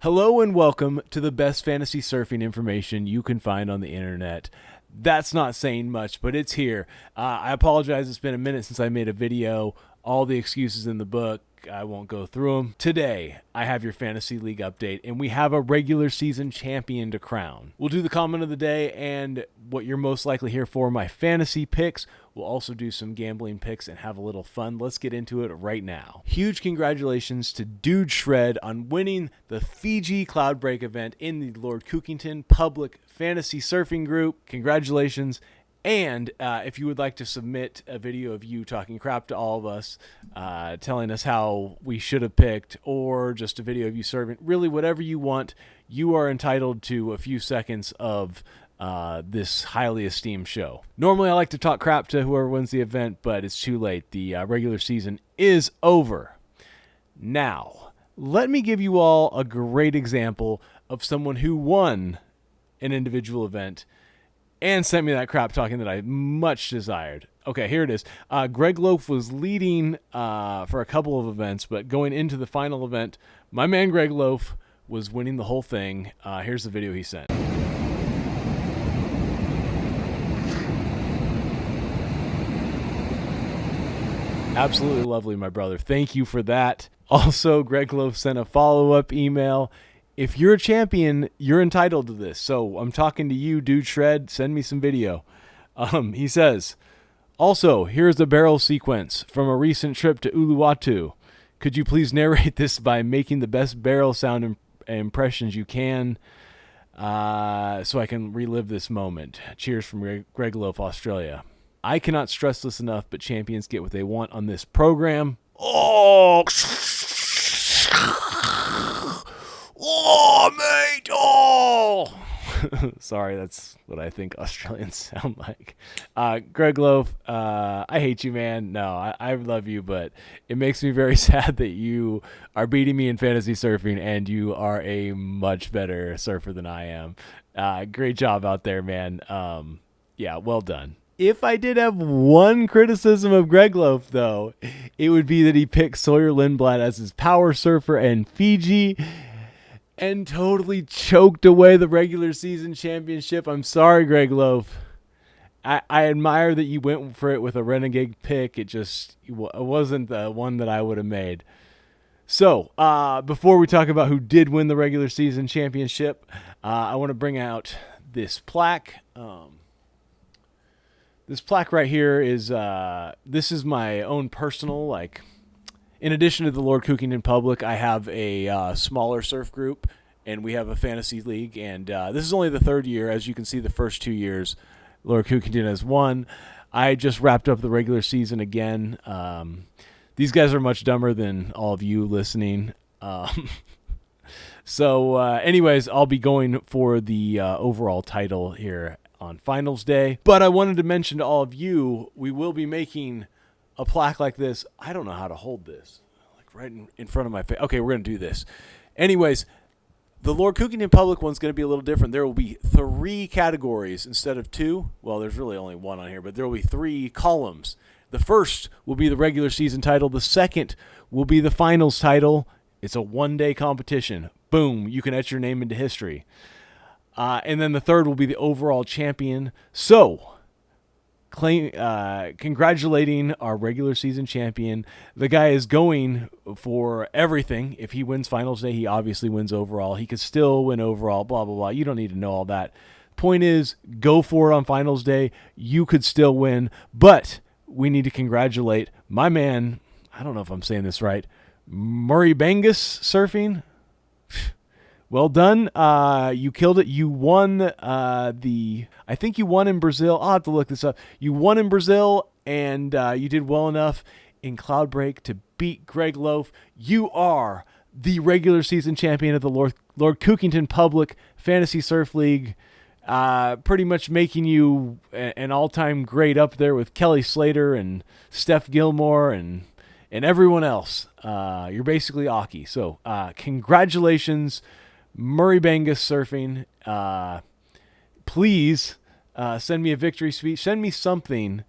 Hello and welcome to the best fantasy surfing information you can find on the internet. That's not saying much, but it's here. I apologize, it's been a minute since I made a video. All the excuses in the book, I won't go through them. Today, I have your fantasy league update, and we have a regular season champion to crown. We'll do the comment of the day and what you're most likely here for, my fantasy picks. We'll also do some gambling picks and have a little fun. Let's get into it right now. Huge congratulations to Dude Shred on winning the Fiji Cloudbreak event in the Lord Kookington Public Fantasy Surfing Group. Congratulations. And if you would like to submit a video of you talking crap to all of us, telling us how we should have picked, or just a video of you serving, really whatever you want, you are entitled to a few seconds of this highly esteemed show. Normally I like to talk crap to whoever wins the event, but it's too late. The regular season is over. Now, let me give you all a great example of someone who won an individual event and sent me that crap talking that I much desired. Okay, here it is. Gregloaf was leading for a couple of events, but going into the final event, my man Gregloaf was winning the whole thing. Here's the video he sent. Absolutely lovely, my brother. Thank you for that. Also, Gregloaf sent a follow-up email. If you're a champion, you're entitled to this. So I'm talking to you, Dude Shred. Send me some video. He says, also, here's the barrel sequence from a recent trip to Uluwatu. Could you please narrate this by making the best barrel sound impressions you can so I can relive this moment? Cheers from Gregloaf, Australia. I cannot stress this enough, but champions get what they want on this program. Oh, oh, mate, oh. Sorry, that's what I think Australians sound like. Gregloaf, I hate you, man. No, I love you, but it makes me very sad that you are beating me in fantasy surfing, and you are a much better surfer than I am. Great job out there, man. Yeah, well done. If I did have one criticism of Gregloaf, though, it would be that he picked Sawyer Lindblad as his power surfer and Fiji and totally choked away the regular season championship. I'm sorry, Gregloaf. I admire that you went for it with a renegade pick. It wasn't the one that I would have made. So, before we talk about who did win the regular season championship, I want to bring out this plaque. This plaque right here is, this is my own personal, in addition to the Lord Kookington Public, I have a smaller surf group, and we have a fantasy league, and this is only the third year. As you can see, the first 2 years, Lord Kookington has won. I just wrapped up the regular season again. These guys are much dumber than all of you listening. Anyways, I'll be going for the overall title here on Finals Day. But I wanted to mention to all of you, we will be making a plaque like this. I don't know how to hold this. Like right in front of my face. Okay, we're going to do this. Anyways, the Lord Kookington Public one's going to be a little different. There will be 3 categories instead of 2. Well, there's really only 1 on here, but there will be 3 columns. The first will be the regular season title. The second will be the finals title. It's a one-day competition. Boom, you can etch your name into history. And then the third will be the overall champion. So, congratulating our regular season champion. The guy is going for everything. If he wins Finals Day, he obviously wins overall. He could still win overall, blah, blah, blah. You don't need to know all that. Point is, go for it on Finals Day. You could still win. But we need to congratulate my man, I don't know if I'm saying this right, Murray Bangus Surfing. Well done. You killed it. You won I think you won in Brazil. I'll have to look this up. You won in Brazil, and you did well enough in Cloudbreak to beat Gregloaf. You are the regular season champion of the Lord Kookington Public Fantasy Surf League, pretty much making you an all-time great up there with Kelly Slater and Steph Gilmore and everyone else. You're basically Aki. So congratulations, Murray Bangus Surfing. Please send me a victory speech. Send me something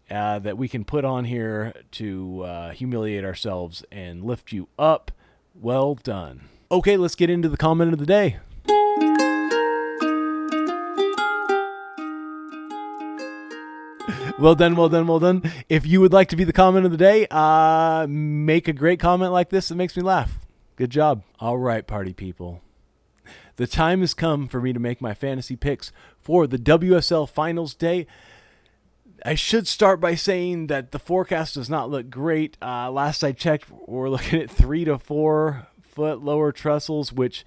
that we can put on here to humiliate ourselves and lift you up. Well done. Okay, let's get into the comment of the day. Well done, well done, well done. If you would like to be the comment of the day, make a great comment like this that makes me laugh. Good job. All right, party people. The time has come for me to make my fantasy picks for the WSL Finals Day. I should start by saying that the forecast does not look great. Last I checked, we're looking at 3 to 4 foot lower trestles, which,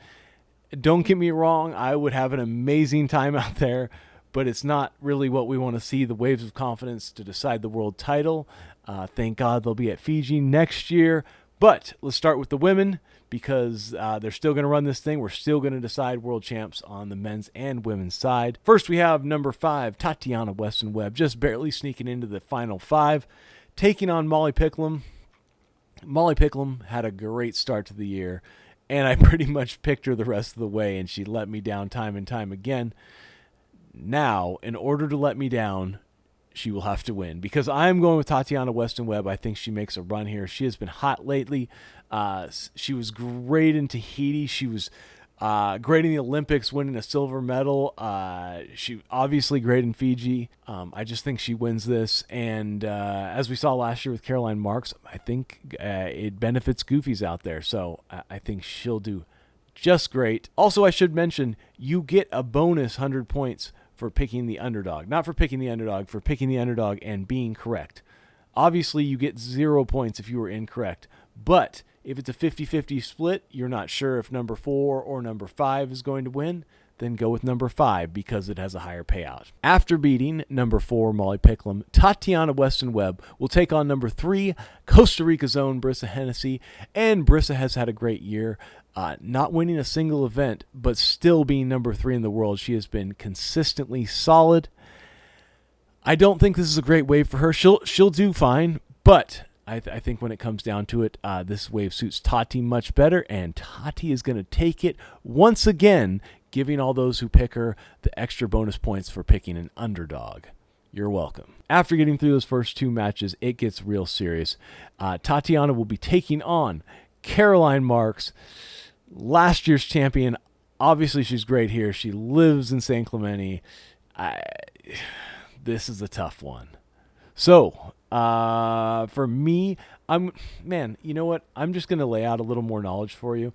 don't get me wrong, I would have an amazing time out there, but it's not really what we want to see, the waves of confidence to decide the world title. Thank God they'll be at Fiji next year. But let's start with the women, because they're still going to run this thing. We're still going to decide world champs on the men's and women's side. First, we have number 5, Tatiana Weston-Webb, just barely sneaking into the final 5, taking on Molly Picklum. Molly Picklum had a great start to the year, and I pretty much picked her the rest of the way, and she let me down time and time again. Now, in order to let me down, she will have to win, because I'm going with Tatiana Weston-Webb. I think she makes a run here. She has been hot lately. She was great in Tahiti. She was great in the Olympics, winning a silver medal. She obviously great in Fiji. I just think she wins this. And as we saw last year with Caroline Marks, I think it benefits Goofies out there. So I think she'll do just great. Also, I should mention, you get a bonus 100 points for picking the underdog. Not for picking the underdog, for picking the underdog and being correct. Obviously, you get 0 points if you were incorrect. But if it's a 50-50 split, you're not sure if number 4 or number 5 is going to win, then go with number 5 because it has a higher payout. After beating number 4, Molly Picklum, Tatiana Weston-Webb will take on number 3, Costa Rica's own Brissa Hennessy. And Brissa has had a great year. Not winning a single event, but still being number 3 in the world. She has been consistently solid. I don't think this is a great wave for her. She'll do fine, but I think when it comes down to it, this wave suits Tati much better, and Tati is going to take it once again, giving all those who pick her the extra bonus points for picking an underdog. You're welcome. After getting through those first 2 matches, it gets real serious. Tatiana will be taking on Caroline Marks, last year's champion. Obviously, she's great here. She lives in San Clemente. This is a tough one. So, for me, you know what? I'm just going to lay out a little more knowledge for you.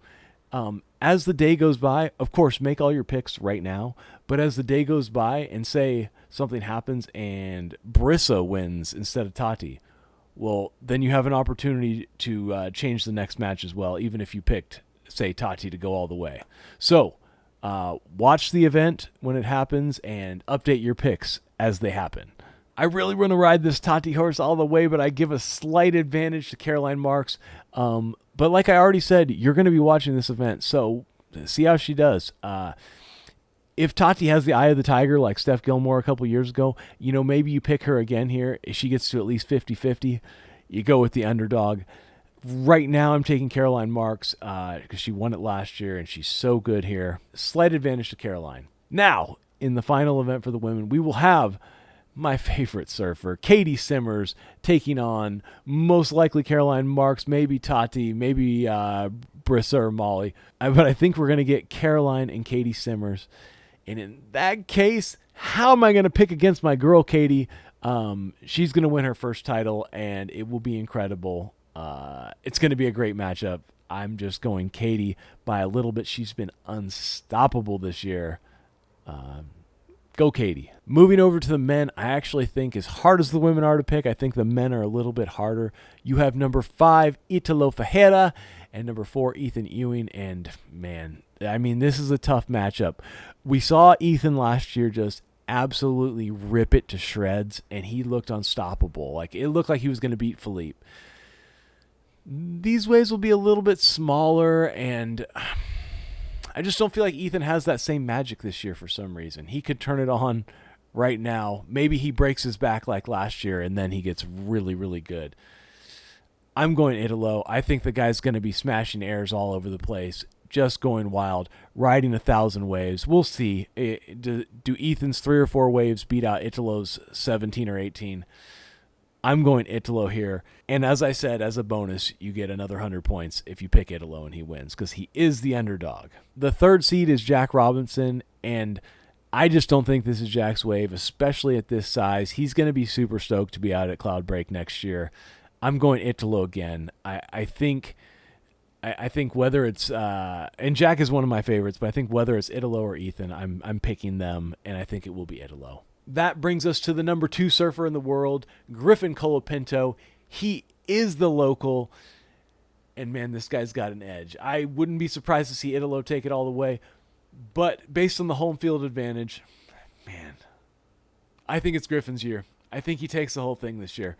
As the day goes by, of course, make all your picks right now. But as the day goes by and say something happens and Brissa wins instead of Tati, well, then you have an opportunity to change the next match as well, even if you picked, say, Tati to go all the way. So watch the event when it happens and update your picks as they happen. I really want to ride this Tati horse all the way, but I give a slight advantage to Caroline Marks. But like I already said, you're going to be watching this event, so see how she does. If Tati has the eye of the tiger like Steph Gilmore a couple years ago, maybe you pick her again here. If she gets to at least 50-50, you go with the underdog. Right now, I'm taking Caroline Marks because she won it last year, and she's so good here. Slight advantage to Caroline. Now, in the final event for the women, we will have my favorite surfer, Katie Simmers, taking on most likely Caroline Marks, maybe Tati, maybe Brissa or Molly. But I think we're going to get Caroline and Katie Simmers. And in that case, how am I going to pick against my girl, Katie? She's going to win her first title, and it will be incredible. It's going to be a great matchup. I'm just going Katie by a little bit. She's been unstoppable this year. Go Katie. Moving over to the men, I actually think as hard as the women are to pick, I think the men are a little bit harder. You have number 5, Italo Ferreira, and number 4, Ethan Ewing. And man, this is a tough matchup. We saw Ethan last year just absolutely rip it to shreds, and he looked unstoppable. Like, it looked like he was going to beat Philippe. These waves will be a little bit smaller, and I just don't feel like Ethan has that same magic this year for some reason. He could turn it on right now. Maybe he breaks his back like last year, and then he gets really, really good. I'm going Italo. I think the guy's going to be smashing airs all over the place, just going wild, riding 1,000 waves. We'll see. Do Ethan's 3 or 4 waves beat out Italo's 17 or 18? I'm going Italo here. And as I said, as a bonus, you get another 100 points if you pick Italo and he wins, because he is the underdog. The third seed is Jack Robinson, and I just don't think this is Jack's wave, especially at this size. He's going to be super stoked to be out at Cloud Break next year. I'm going Italo again. I think whether it's and Jack is one of my favorites, but I think whether it's Italo or Ethan, I'm picking them, and I think it will be Italo. That brings us to the number 2 surfer in the world, Griffin Colapinto. He is the local, and man, this guy's got an edge. I wouldn't be surprised to see Italo take it all the way, but based on the home field advantage, man, I think it's Griffin's year. I think he takes the whole thing this year.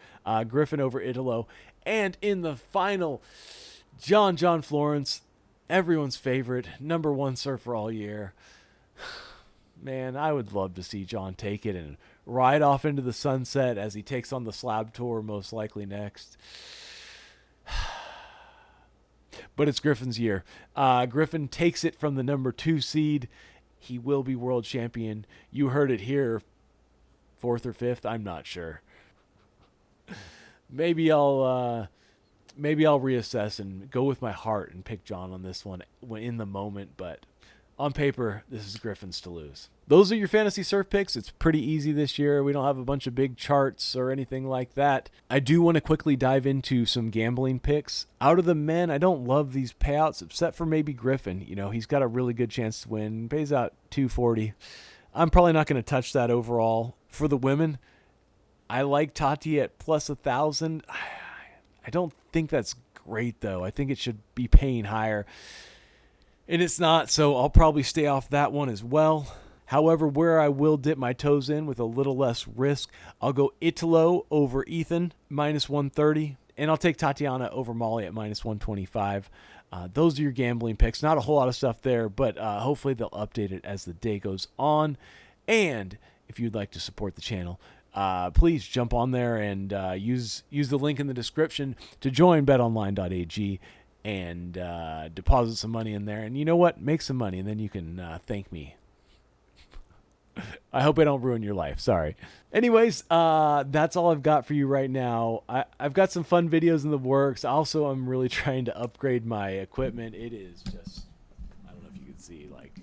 Griffin over Italo. And in the final, John Florence, everyone's favorite, number 1 surfer all year. Man, I would love to see John take it and ride off into the sunset as he takes on the slab tour most likely next. But it's Griffin's year. Griffin takes it from the number 2 seed. He will be world champion. You heard it here, 4th or 5th. I'm not sure. Maybe I'll reassess and go with my heart and pick John on this one when in the moment, but on paper, this is Griffin's to lose. Those are your fantasy surf picks. It's pretty easy this year. We don't have a bunch of big charts or anything like that. I do want to quickly dive into some gambling picks. Out of the men, I don't love these payouts, except for maybe Griffin. You know, he's got a really good chance to win. Pays out $240. I'm probably not going to touch that overall. For the women, I like Tati at plus 1,000. I don't think that's great, though. I think it should be paying higher. And it's not, so I'll probably stay off that one as well. However, where I will dip my toes in with a little less risk, I'll go Italo over Ethan, minus 130. And I'll take Tatiana over Molly at minus 125. Those are your gambling picks. Not a whole lot of stuff there, but hopefully they'll update it as the day goes on. And if you'd like to support the channel, please jump on there and use the link in the description to join betonline.ag. And deposit some money in there. And you know what? Make some money, and then you can thank me. I hope I don't ruin your life. Sorry. Anyways, that's all I've got for you right now. I've got some fun videos in the works. Also, I'm really trying to upgrade my equipment. It is just, I don't know if you can see, like,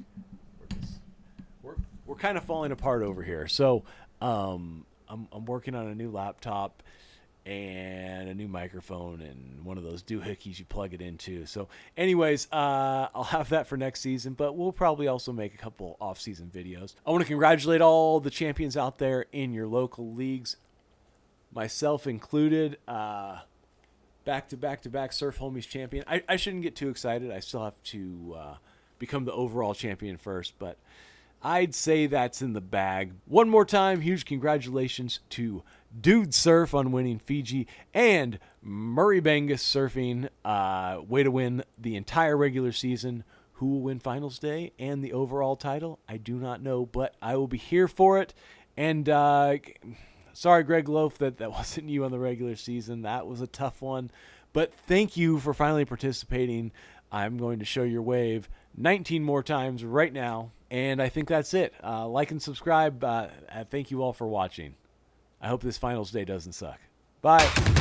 we're kind of falling apart over here. So I'm working on a new laptop and a new microphone and one of those doohickeys you plug it into. So anyways, I'll have that for next season, but we'll probably also make a couple off-season videos. I want to congratulate all the champions out there in your local leagues, myself included. Back-to-back Surf Homies champion. I shouldn't get too excited. I still have to become the overall champion first, but I'd say that's in the bag. One more time, huge congratulations to Dude Surf on winning Fiji and Murray Bangus Surfing. Way to win the entire regular season. Who will win Finals Day and the overall title? I do not know, but I will be here for it. And sorry, Gregloaf, that wasn't you on the regular season. That was a tough one. But thank you for finally participating. I'm going to show your wave 19 more times right now. And I think that's it. Like and subscribe. Thank you all for watching. I hope this Finals Day doesn't suck. Bye.